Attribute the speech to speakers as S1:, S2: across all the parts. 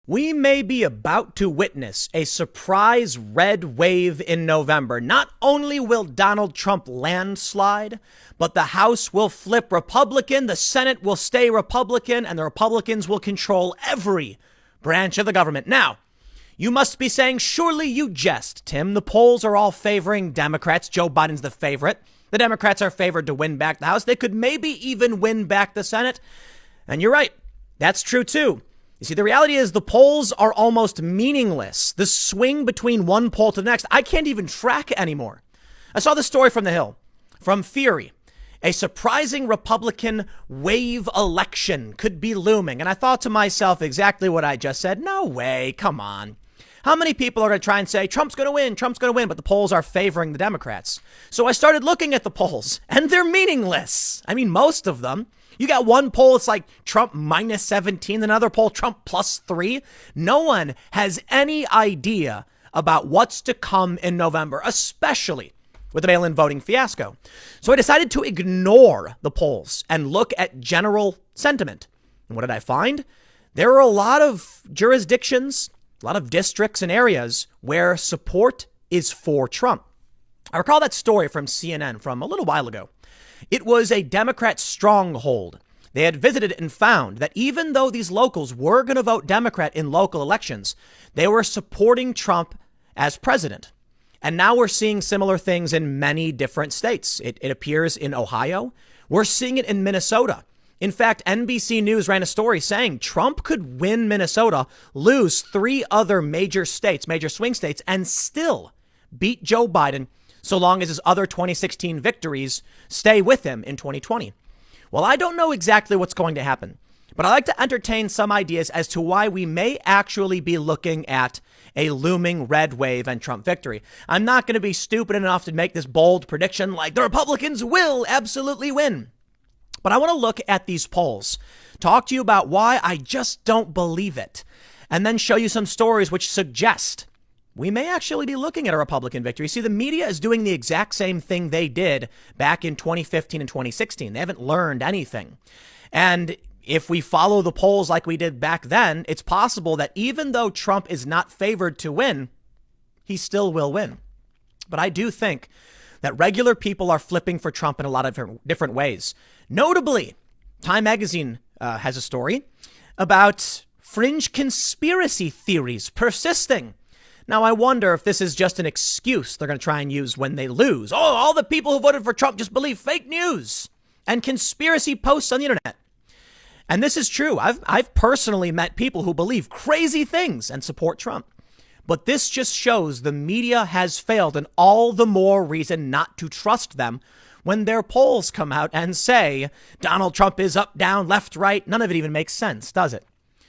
S1: We may be about to witness a surprise red wave in November. Not only will Donald Trump landslide, but the House will flip Republican, the Senate will stay Republican, and the Republicans will control every branch of the government. Now, you must be saying, surely you jest, Tim. The polls are all favoring Democrats. Joe Biden's the favorite. The Democrats are favored to win back the House. They could maybe even win back the Senate. And you're right. That's true, too. You see, the reality is the polls are almost meaningless. The swing between one poll to the next, I can't even track anymore. I saw this story from The Hill, from Fury. A surprising Republican wave election could be looming. And I thought to myself exactly what I just said. No way. Come on. How many people are going to try and say Trump's going to win, but the polls are favoring the Democrats? So I started looking at the polls, and they're meaningless. I mean, most of them. You got one poll, it's like Trump minus 17, another poll, Trump plus 3. No one has any idea about what's to come in November, especially with the mail-in voting fiasco. So I decided to ignore the polls and look at general sentiment. And what did I find? There are a lot of jurisdictions, a lot of districts and areas where support is for Trump. I recall that story from CNN from a little while ago. It was a Democrat stronghold. They had visited and found that even though these locals were going to vote Democrat in local elections, they were supporting Trump as president. And now we're seeing similar things in many different states. It appears in Ohio. We're seeing it in Minnesota. In fact, NBC News ran a story saying Trump could win Minnesota, lose 3 other major states, major swing states, and still beat Joe Biden so long as his other 2016 victories stay with him in 2020. Well, I don't know exactly what's going to happen, but I like to entertain some ideas as to why we may actually be looking at a looming red wave and Trump victory. I'm not going to be stupid enough to make this bold prediction like the Republicans will absolutely win. But I want to look at these polls, talk to you about why I just don't believe it, and then show you some stories which suggest we may actually be looking at a Republican victory. See, the media is doing the exact same thing they did back in 2015 and 2016. They haven't learned anything. And if we follow the polls like we did back then, it's possible that even though Trump is not favored to win, he still will win. But I do think that regular people are flipping for Trump in a lot of different ways. Notably, Time Magazine has a story about fringe conspiracy theories persisting. Now, I wonder if this is just an excuse they're going to try and use when they lose. Oh, all the people who voted for Trump just believe fake news and conspiracy posts on the internet. And this is true. I've personally met people who believe crazy things and support Trump. But this just shows the media has failed, and all the more reason not to trust them when their polls come out and say Donald Trump is up, down, left, right. None of it even makes sense, does it?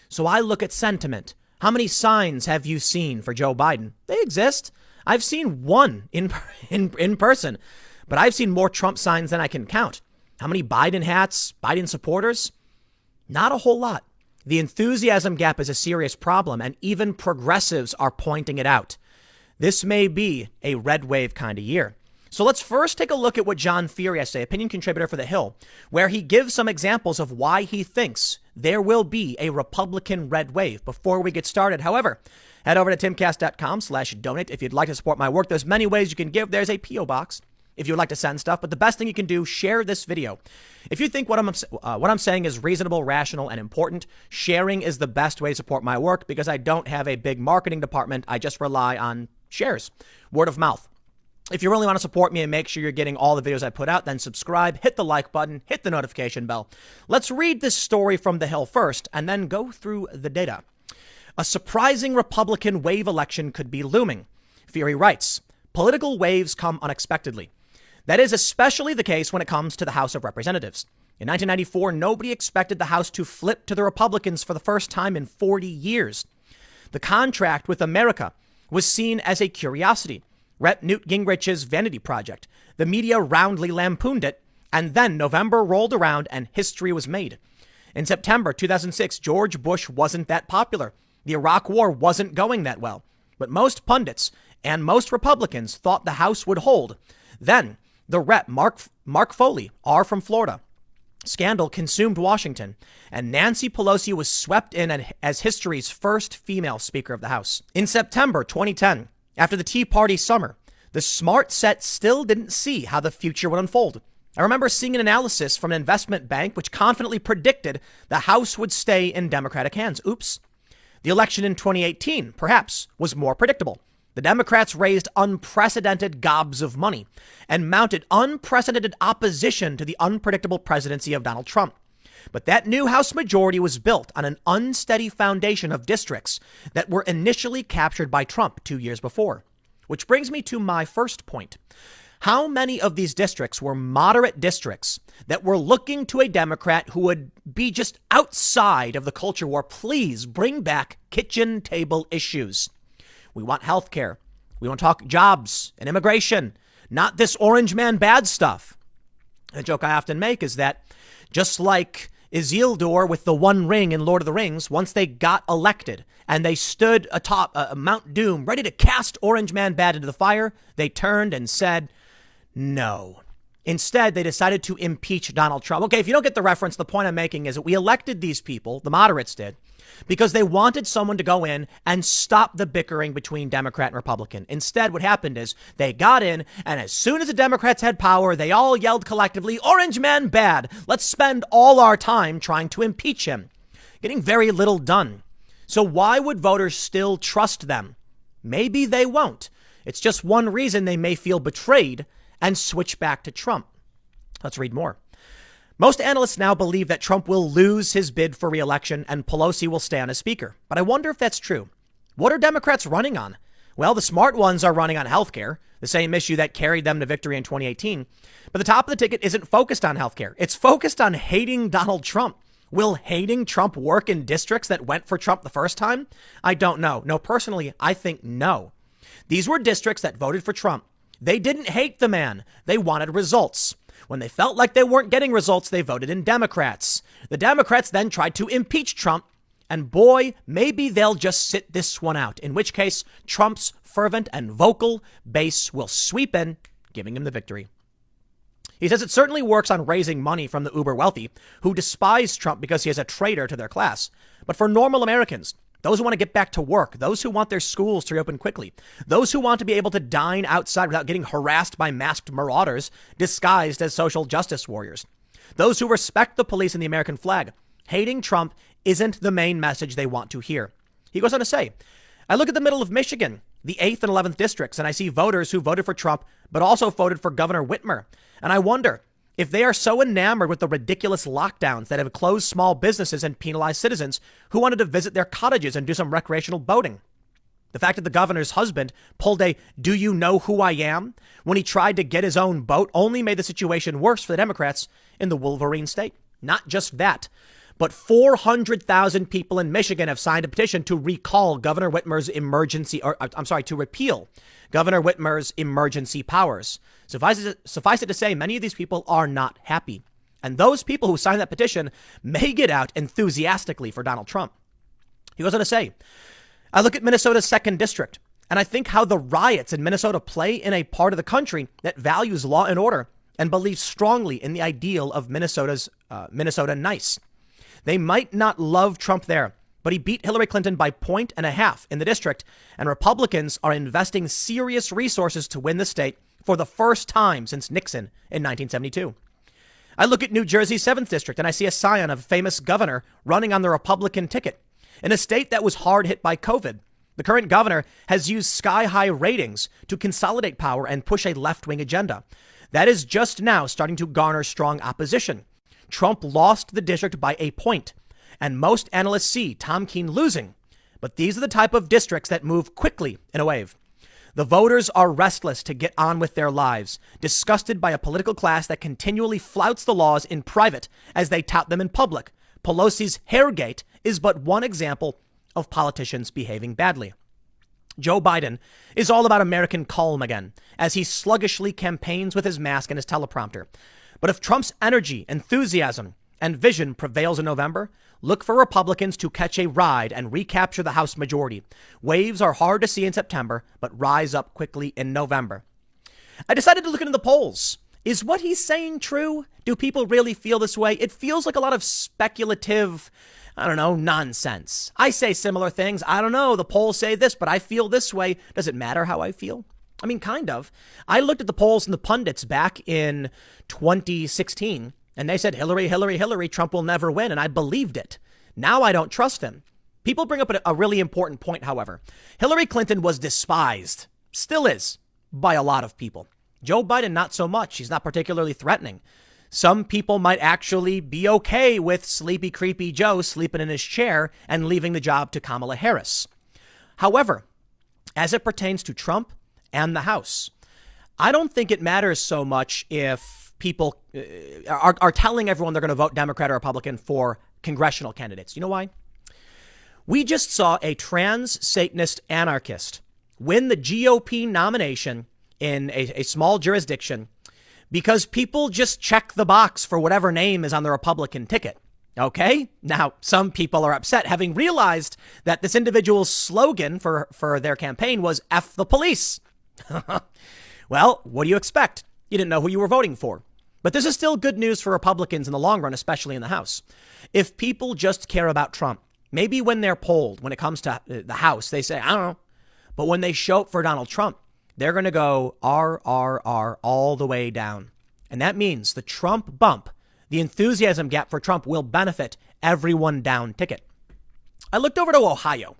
S1: So I look at sentiment. How many signs have you seen for Joe Biden? They exist. I've seen one in person, but I've seen more Trump signs than I can count. How many Biden hats, Biden supporters? Not a whole lot. The enthusiasm gap is a serious problem, and even progressives are pointing it out. This may be a red wave kind of year. So let's first take a look at what John Fury has to say, opinion contributor for The Hill, where he gives some examples of why he thinks there will be a Republican red wave. Before we get started, however, head over to timcast.com/donate if you'd like to support my work. There's many ways you can give. There's a P.O. box if you'd like to send stuff. But the best thing you can do, share this video. If you think what I'm saying is reasonable, rational, and important, sharing is the best way to support my work because I don't have a big marketing department. I just rely on shares, word of mouth. If you really want to support me and make sure you're getting all the videos I put out, then subscribe, hit the like button, hit the notification bell. Let's read this story from The Hill first and then go through the data. A surprising Republican wave election could be looming. Fury writes, political waves come unexpectedly. That is especially the case when it comes to the House of Representatives. In 1994, nobody expected the House to flip to the Republicans for the first time in 40 years. The contract with America was seen as a curiosity. Rep. Newt Gingrich's vanity project. The media roundly lampooned it, and then November rolled around and history was made. In September 2006, George Bush wasn't that popular. The Iraq War wasn't going that well. But most pundits and most Republicans thought the House would hold. Then the rep, Mark Foley, from Florida. Scandal consumed Washington, and Nancy Pelosi was swept in as history's first female Speaker of the House. In September 2010, after the Tea Party summer, the smart set still didn't see how the future would unfold. I remember seeing an analysis from an investment bank which confidently predicted the House would stay in Democratic hands. Oops. The election in 2018, perhaps, was more predictable. The Democrats raised unprecedented gobs of money and mounted unprecedented opposition to the unpredictable presidency of Donald Trump. But that new House majority was built on an unsteady foundation of districts that were initially captured by Trump 2 years before. Which brings me to my first point. How many of these districts were moderate districts that were looking to a Democrat who would be just outside of the culture war? Please bring back kitchen table issues. We want health care. We want to talk jobs and immigration, not this orange man bad stuff. The joke I often make is that just like Isildur with the One Ring in Lord of the Rings, once they got elected and they stood atop Mount Doom ready to cast Orange Man Bad into the fire, they turned and said, no. Instead, they decided to impeach Donald Trump. Okay, if you don't get the reference, the point I'm making is that we elected these people, the moderates did, because they wanted someone to go in and stop the bickering between Democrat and Republican. Instead, what happened is they got in, and as soon as the Democrats had power, they all yelled collectively, Orange Man bad. Let's spend all our time trying to impeach him. Getting very little done. So why would voters still trust them? Maybe they won't. It's just one reason they may feel betrayed and switch back to Trump. Let's read more. Most analysts now believe that Trump will lose his bid for re-election and Pelosi will stay on as speaker. But I wonder if that's true. What are Democrats running on? Well, the smart ones are running on healthcare, the same issue that carried them to victory in 2018. But the top of the ticket isn't focused on healthcare. It's focused on hating Donald Trump. Will hating Trump work in districts that went for Trump the first time? I don't know. No, personally, I think no. These were districts that voted for Trump. They didn't hate the man. They wanted results. When they felt like they weren't getting results, they voted in Democrats. The Democrats then tried to impeach Trump. And boy, maybe they'll just sit this one out, in which case Trump's fervent and vocal base will sweep in, giving him the victory. He says it certainly works on raising money from the uber wealthy who despise Trump because he is a traitor to their class. But for normal Americans, those who want to get back to work, those who want their schools to reopen quickly, those who want to be able to dine outside without getting harassed by masked marauders disguised as social justice warriors, those who respect the police and the American flag, hating Trump isn't the main message they want to hear. He goes on to say, I look at the middle of Michigan, the 8th and 11th districts, and I see voters who voted for Trump, but also voted for Governor Whitmer. And I wonder if they are so enamored with the ridiculous lockdowns that have closed small businesses and penalized citizens who wanted to visit their cottages and do some recreational boating. The fact that the governor's husband pulled a "do you know who I am" when he tried to get his own boat only made the situation worse for the Democrats in the Wolverine state. Not just that, but 400,000 people in Michigan have signed a petition to recall Governor Whitmer's to repeal Governor Whitmer's emergency powers. Suffice it to say, many of these people are not happy. And those people who signed that petition may get out enthusiastically for Donald Trump. He goes on to say, I look at Minnesota's 2nd district, and I think how the riots in Minnesota play in a part of the country that values law and order and believes strongly in the ideal of Minnesota nice. They might not love Trump there, but he beat Hillary Clinton by 1.5 points in the district, and Republicans are investing serious resources to win the state for the first time since Nixon in 1972. I look at New Jersey's 7th district, and I see a scion of a famous governor running on the Republican ticket in a state that was hard hit by COVID. The current governor has used sky-high ratings to consolidate power and push a left-wing agenda. That is just now starting to garner strong opposition. Trump lost the district by 1 point, and most analysts see Tom Keene losing. But these are the type of districts that move quickly in a wave. The voters are restless to get on with their lives, disgusted by a political class that continually flouts the laws in private as they tout them in public. Pelosi's Hairgate is but one example of politicians behaving badly. Joe Biden is all about American calm again, as he sluggishly campaigns with his mask and his teleprompter. But if Trump's energy, enthusiasm, and vision prevails in November, look for Republicans to catch a ride and recapture the House majority. Waves are hard to see in September, but rise up quickly in November. I decided to look into the polls. Is what he's saying true? Do people really feel this way? It feels like a lot of speculative, I don't know, nonsense. I say similar things. I don't know. The polls say this, but I feel this way. Does it matter how I feel? I mean, kind of. I looked at the polls and the pundits back in 2016, and they said Hillary, Hillary, Hillary, Trump will never win. And I believed it. Now I don't trust them. People bring up a really important point, however. Hillary Clinton was despised, still is, by a lot of people. Joe Biden, not so much. He's not particularly threatening. Some people might actually be okay with sleepy, creepy Joe sleeping in his chair and leaving the job to Kamala Harris. However, as it pertains to Trump and the House, I don't think it matters so much if people are telling everyone they're going to vote Democrat or Republican for congressional candidates. You know why? We just saw a trans Satanist anarchist win the GOP nomination in a small jurisdiction because people just check the box for whatever name is on the Republican ticket. Okay. Now, some people are upset having realized that this individual's slogan for their campaign was F the police. Well, what do you expect? You didn't know who you were voting for. But this is still good news for Republicans in the long run, especially in the House. If people just care about Trump, maybe when they're polled, when it comes to the House, they say, I don't know. But when they show up for Donald Trump, they're going to go RRR all the way down. And that means the Trump bump, the enthusiasm gap for Trump will benefit everyone down ticket. I looked over to Ohio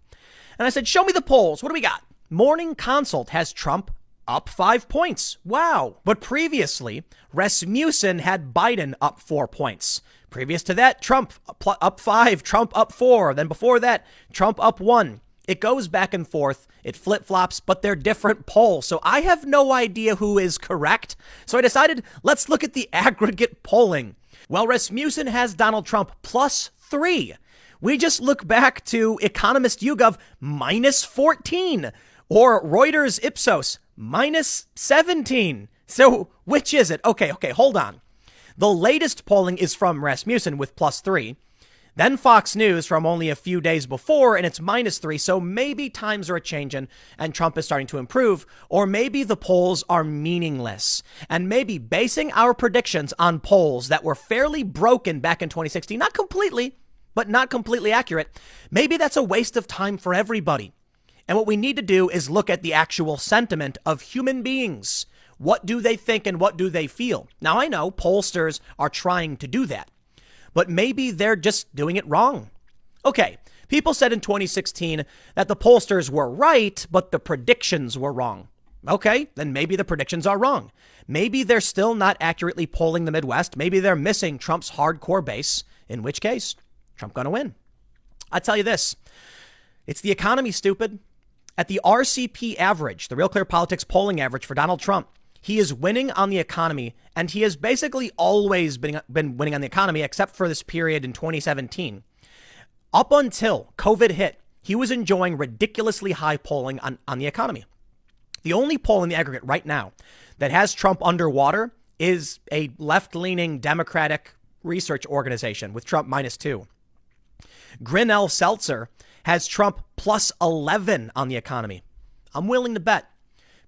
S1: and I said, show me the polls. What do we got? Morning Consult has Trump up 5 points. Wow. But previously, Rasmussen had Biden up 4 points. Previous to that, Trump up 5, Trump up 4. Then before that, Trump up 1. It goes back and forth. It flip-flops, but they're different polls. So I have no idea who is correct. So I decided, let's look at the aggregate polling. Well, Rasmussen has Donald Trump +3. We just look back to Economist YouGov -14 or Reuters Ipsos -17. So which is it? Okay, hold on. The latest polling is from Rasmussen with +3. Then Fox News from only a few days before, and it's -3. So maybe times are changing and Trump is starting to improve, or maybe the polls are meaningless. And maybe basing our predictions on polls that were fairly broken back in 2016, not completely, but not completely accurate, maybe that's a waste of time for everybody. And what we need to do is look at the actual sentiment of human beings. What do they think and what do they feel? Now, I know pollsters are trying to do that, but maybe they're just doing it wrong. Okay, people said in 2016 that the pollsters were right, but the predictions were wrong. Okay, then maybe the predictions are wrong. Maybe they're still not accurately polling the Midwest. Maybe they're missing Trump's hardcore base, in which case, Trump gonna win. I tell you this, it's the economy, stupid. At the RCP average, the Real Clear Politics polling average for Donald Trump, he is winning on the economy, and he has basically always been winning on the economy, except for this period in 2017. Up until COVID hit, he was enjoying ridiculously high polling on the economy. The only poll in the aggregate right now that has Trump underwater is a left-leaning Democratic research organization with Trump -2. Grinnell Seltzer has Trump +11 on the economy. I'm willing to bet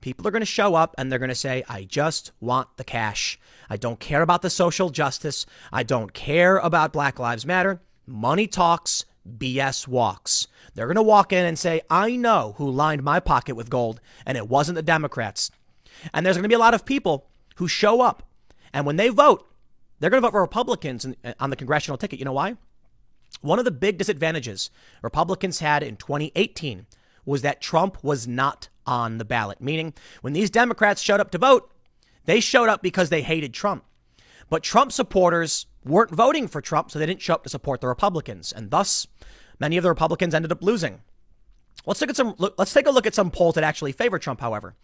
S1: people are going to show up and they're going to say, I just want the cash. I don't care about the social justice. I don't care about Black Lives Matter. Money talks, BS walks. They're going to walk in and say, I know who lined my pocket with gold, and it wasn't the Democrats. And there's going to be a lot of people who show up, and when they vote, they're going to vote for Republicans on the congressional ticket. You know why? One of the big disadvantages Republicans had in 2018 was that Trump was not on the ballot, meaning when these Democrats showed up to vote, they showed up because they hated Trump. But Trump supporters weren't voting for Trump, so they didn't show up to support the Republicans. And thus, many of the Republicans ended up losing. Let's take a look at some polls that actually favor Trump, however.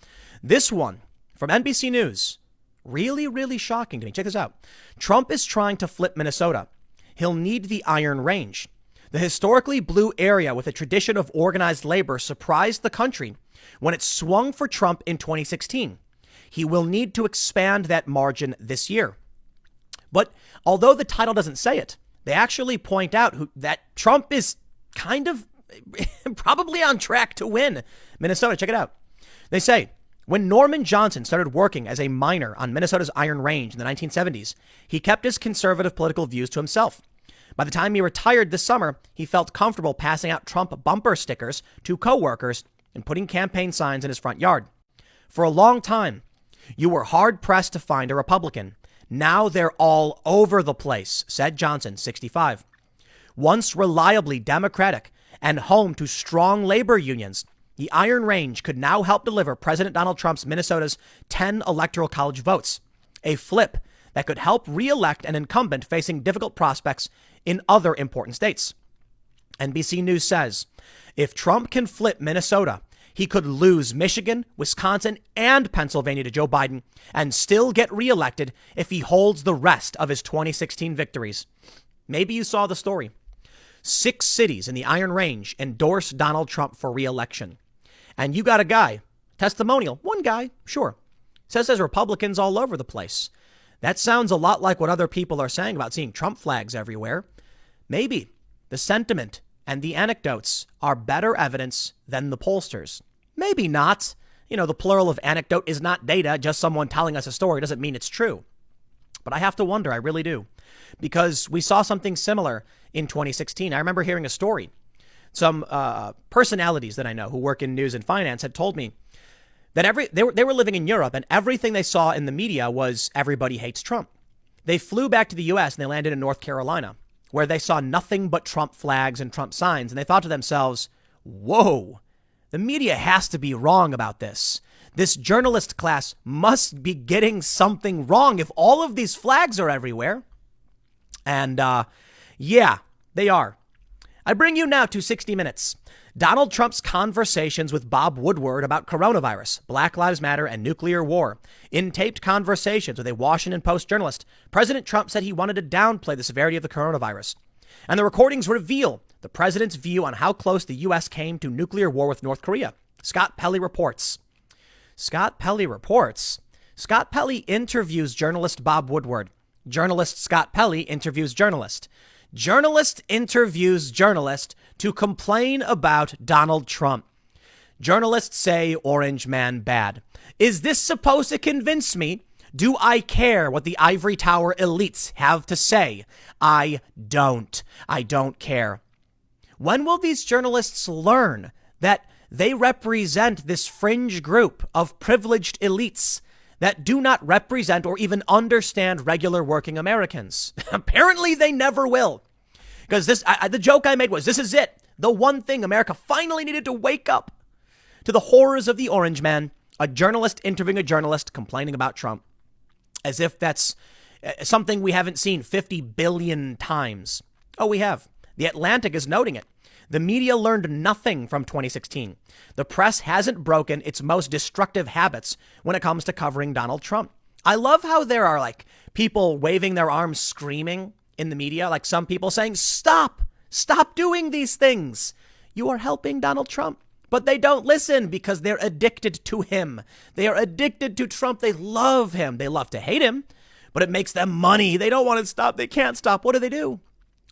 S1: This one from NBC News, really, really shocking to me. Check this out. Trump is trying to flip Minnesota. He'll need the Iron Range. The historically blue area with a tradition of organized labor surprised the country when it swung for Trump in 2016. He will need to expand that margin this year. But although the title doesn't say it, they actually point out that Trump is kind of probably on track to win Minnesota. Check it out. They say When Norman Johnson started working as a miner on Minnesota's Iron Range in the 1970s, he kept his conservative political views to himself. By the time he retired this summer, he felt comfortable passing out Trump bumper stickers to coworkers and putting campaign signs in his front yard. For a long time, you were hard-pressed to find a Republican. Now they're all over the place, said Johnson, 65. Once reliably Democratic and home to strong labor unions, the Iron Range could now help deliver President Donald Trump's Minnesota's 10 electoral college votes, a flip that could help re-elect an incumbent facing difficult prospects in other important states. NBC News says, if Trump can flip Minnesota, he could lose Michigan, Wisconsin, and Pennsylvania to Joe Biden and still get reelected if he holds the rest of his 2016 victories. Maybe you saw the story. 6 cities in the Iron Range endorsed Donald Trump for re-election. And you got a guy, testimonial, one guy, sure, says there's Republicans all over the place. That sounds a lot like what other people are saying about seeing Trump flags everywhere. Maybe the sentiment and the anecdotes are better evidence than the pollsters. Maybe not. You know, the plural of anecdote is not data. Just someone telling us a story doesn't mean it's true. But I have to wonder, I really do, because we saw something similar in 2016. I remember hearing a story. Some personalities that I know who work in news and finance had told me that they were living in Europe and everything they saw in the media was everybody hates Trump. They flew back to the U.S. and they landed in North Carolina, where they saw nothing but Trump flags and Trump signs. And they thought to themselves, whoa, the media has to be wrong about this. This journalist class must be getting something wrong if all of these flags are everywhere. And yeah, they are. I bring you now to 60 Minutes. Donald Trump's conversations with Bob Woodward about coronavirus, Black Lives Matter, and nuclear war. In taped conversations with a Washington Post journalist, President Trump said he wanted to downplay the severity of the coronavirus. And the recordings reveal the president's view on how close the U.S. came to nuclear war with North Korea. Scott Pelley reports. Scott Pelley interviews journalist Bob Woodward. Journalist Scott Pelley interviews journalist. Journalist interviews journalist to complain about Donald Trump. Journalists say Orange Man bad. Is this supposed to convince me? Do I care what the ivory tower elites have to say? I don't. I don't care. When will these journalists learn that they represent this fringe group of privileged elites that do not represent or even understand regular working Americans? Apparently they never will. Because the joke I made was, this is it. The one thing America finally needed to wake up to the horrors of the Orange Man, a journalist interviewing a journalist complaining about Trump, as if that's something we haven't seen 50 billion times. Oh, we have. The Atlantic is noting it. The media learned nothing from 2016. The press hasn't broken its most destructive habits when it comes to covering Donald Trump. I love how there are like people waving their arms screaming in the media, like some people saying, stop doing these things. You are helping Donald Trump. But they don't listen because they're addicted to him. They are addicted to Trump. They love him. They love to hate him, but it makes them money. They don't want to stop. They can't stop. What do?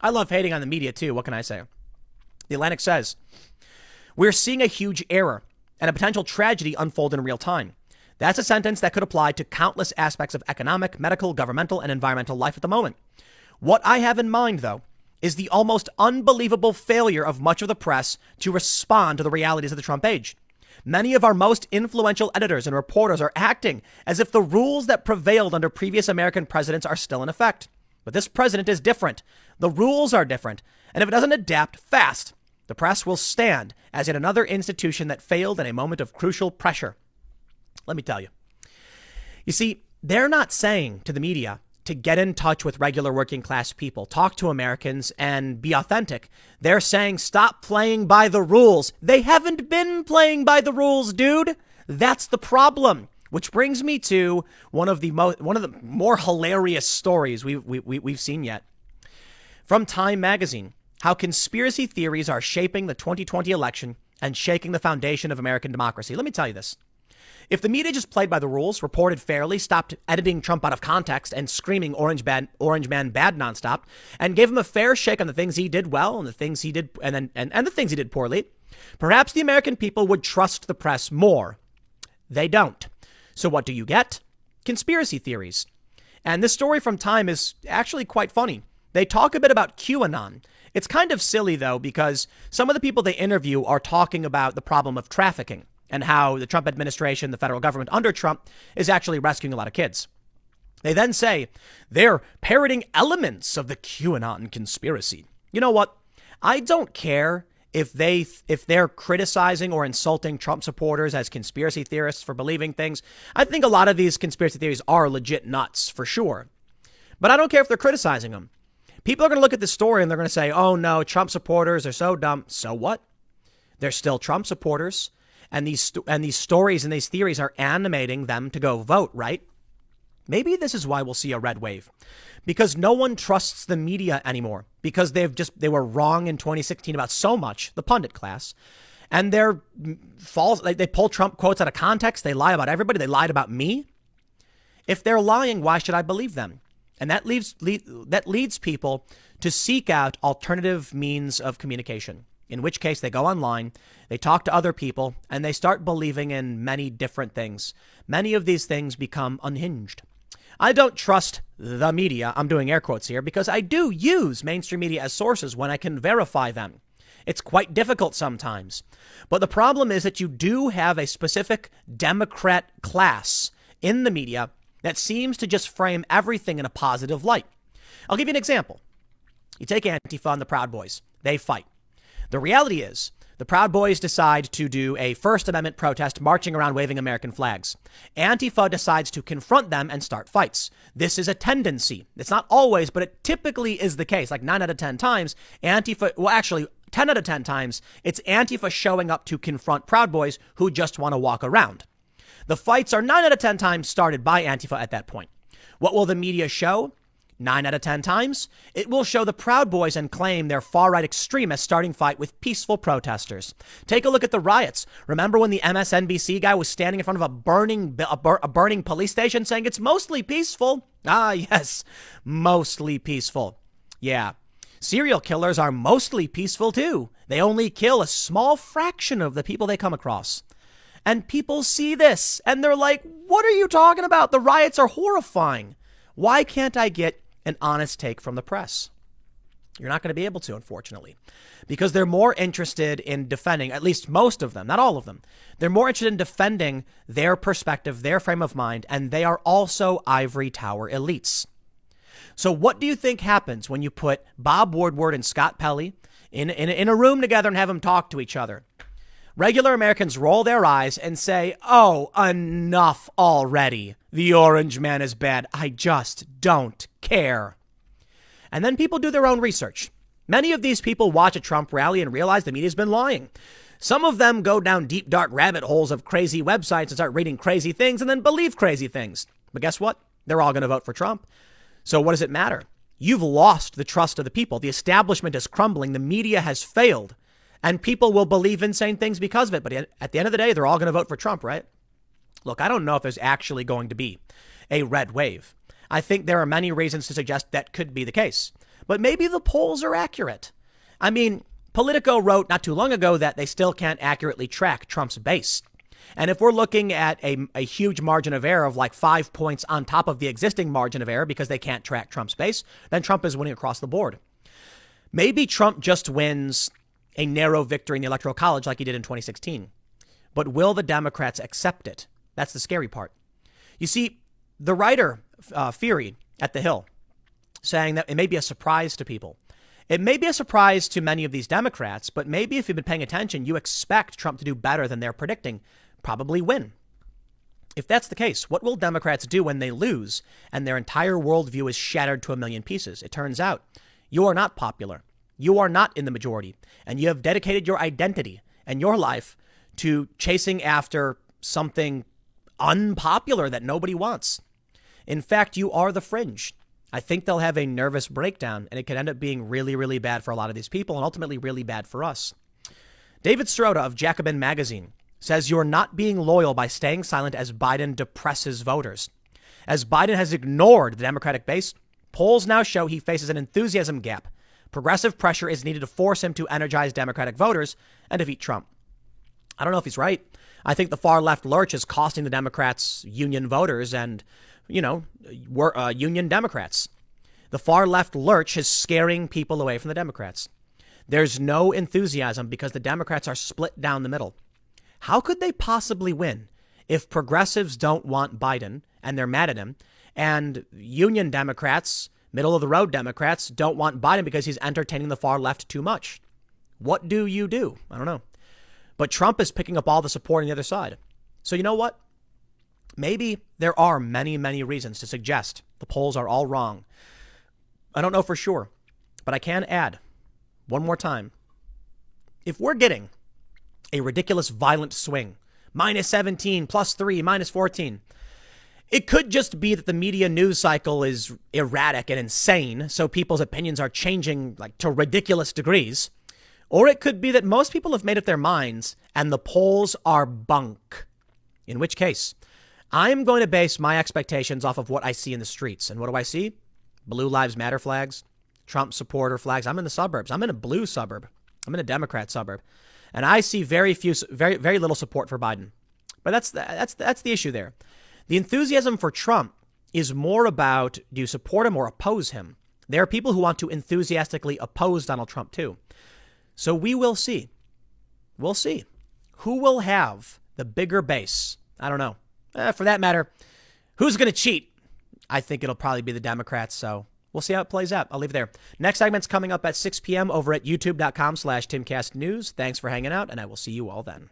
S1: I love hating on the media too. What can I say? The Atlantic says, we're seeing a huge error and a potential tragedy unfold in real time. That's a sentence that could apply to countless aspects of economic, medical, governmental, and environmental life at the moment. What I have in mind, though, is the almost unbelievable failure of much of the press to respond to the realities of the Trump age. Many of our most influential editors and reporters are acting as if the rules that prevailed under previous American presidents are still in effect. But this president is different. The rules are different. And if it doesn't adapt fast, the press will stand as yet another institution that failed in a moment of crucial pressure. Let me tell you. You see, they're not saying to the media to get in touch with regular working class people, talk to Americans and be authentic. They're saying stop playing by the rules. They haven't been playing by the rules, dude. That's the problem. Which brings me to one of the more hilarious stories we've seen yet. From Time magazine, how conspiracy theories are shaping the 2020 election and shaking the foundation of American democracy. Let me tell you this. If the media just played by the rules, reported fairly, stopped editing Trump out of context and screaming Orange Man bad nonstop, and gave him a fair shake on the things he did well and the things he did and the things he did poorly, perhaps the American people would trust the press more. They don't. So what do you get? Conspiracy theories. And this story from Time is actually quite funny. They talk a bit about QAnon. It's kind of silly, though, because some of the people they interview are talking about the problem of trafficking and how the Trump administration, the federal government under Trump, is actually rescuing a lot of kids. They then say they're parroting elements of the QAnon conspiracy. You know what? I don't care if they're criticizing or insulting Trump supporters as conspiracy theorists for believing things. I think a lot of these conspiracy theories are legit nuts, for sure. But I don't care if they're criticizing them. People are going to look at this story and they're going to say, oh no, Trump supporters are so dumb. So what? They're still Trump supporters. And these stories and these theories are animating them to go vote, right? Maybe this is why we'll see a red wave, because no one trusts the media anymore, because they were wrong in 2016 about so much, the pundit class, and they're false. They pull Trump quotes out of context. They lie about everybody. They lied about me. If they're lying, why should I believe them? And that leads people to seek out alternative means of communication, in which case they go online, they talk to other people, and they start believing in many different things. Many of these things become unhinged. I don't trust the media. I'm doing air quotes here because I do use mainstream media as sources when I can verify them. It's quite difficult sometimes. But the problem is that you do have a specific Democrat class in the media that seems to just frame everything in a positive light. I'll give you an example. You take Antifa and the Proud Boys. They fight. The reality is the Proud Boys decide to do a First Amendment protest marching around waving American flags. Antifa decides to confront them and start fights. This is a tendency. It's not always, but it typically is the case. Like 9 out of 10 times, 10 out of 10 times, it's Antifa showing up to confront Proud Boys who just want to walk around. The fights are 9 out of 10 times started by Antifa at that point. What will the media show? 9 out of 10 times, it will show the Proud Boys and claim they're far-right extremists starting fight with peaceful protesters. Take a look at the riots. Remember when the MSNBC guy was standing in front of a burning police station saying it's mostly peaceful? Ah, yes, mostly peaceful. Yeah. Serial killers are mostly peaceful too. They only kill a small fraction of the people they come across. And people see this and they're like, what are you talking about? The riots are horrifying. Why can't I get an honest take from the press? You're not going to be able to, unfortunately, because they're more interested in defending, at least most of them, not all of them. They're more interested in defending their perspective, their frame of mind, and they are also ivory tower elites. So what do you think happens when you put Bob Woodward and Scott Pelley in a room together and have them talk to each other? Regular Americans roll their eyes and say, oh, enough already. The orange man is bad. I just don't care. And then people do their own research. Many of these people watch a Trump rally and realize the media's been lying. Some of them go down deep, dark rabbit holes of crazy websites and start reading crazy things and then believe crazy things. But guess what? They're all going to vote for Trump. So what does it matter? You've lost the trust of the people. The establishment is crumbling. The media has failed. And people will believe insane things because of it. But at the end of the day, they're all going to vote for Trump, right? Look, I don't know if there's actually going to be a red wave. I think there are many reasons to suggest that could be the case. But maybe the polls are accurate. I mean, Politico wrote not too long ago that they still can't accurately track Trump's base. And if we're looking at a huge margin of error of like 5 points on top of the existing margin of error because they can't track Trump's base, then Trump is winning across the board. Maybe Trump just wins a narrow victory in the Electoral College like he did in 2016. But will the Democrats accept it? That's the scary part. You see, the writer, Feary at The Hill, saying that it may be a surprise to people. It may be a surprise to many of these Democrats, but maybe if you've been paying attention, you expect Trump to do better than they're predicting, probably win. If that's the case, what will Democrats do when they lose and their entire worldview is shattered to a million pieces? It turns out you are not popular. You are not in the majority, and you have dedicated your identity and your life to chasing after something unpopular that nobody wants. In fact, you are the fringe. I think they'll have a nervous breakdown, and it could end up being really, really bad for a lot of these people and ultimately really bad for us. David Sirota of Jacobin Magazine says you're not being loyal by staying silent as Biden depresses voters. As Biden has ignored the Democratic base, polls now show he faces an enthusiasm gap. Progressive pressure is needed to force him to energize Democratic voters and defeat Trump. I don't know if he's right. I think the far left lurch is costing the Democrats union voters and, union Democrats. The far left lurch is scaring people away from the Democrats. There's no enthusiasm because the Democrats are split down the middle. How could they possibly win if progressives don't want Biden and they're mad at him, and union Democrats, middle of the road Democrats, don't want Biden because he's entertaining the far left too much? What do you do? I don't know. But Trump is picking up all the support on the other side. So you know what? Maybe there are many, many reasons to suggest the polls are all wrong. I don't know for sure, but I can add one more time. If we're getting a ridiculous violent swing, -17, +3, -14, it could just be that the media news cycle is erratic and insane, so people's opinions are changing like to ridiculous degrees. Or it could be that most people have made up their minds and the polls are bunk. In which case, I'm going to base my expectations off of what I see in the streets. And what do I see? Blue Lives Matter flags, Trump supporter flags. I'm in the suburbs. I'm in a blue suburb. I'm in a Democrat suburb. And I see very little support for Biden. But that's the issue there. The enthusiasm for Trump is more about, do you support him or oppose him? There are people who want to enthusiastically oppose Donald Trump too. So we will see. We'll see. Who will have the bigger base? I don't know. For that matter, who's going to cheat? I think it'll probably be the Democrats. So we'll see how it plays out. I'll leave it there. Next segment's coming up at 6 p.m. over at youtube.com/TimCastNews. Thanks for hanging out, and I will see you all then.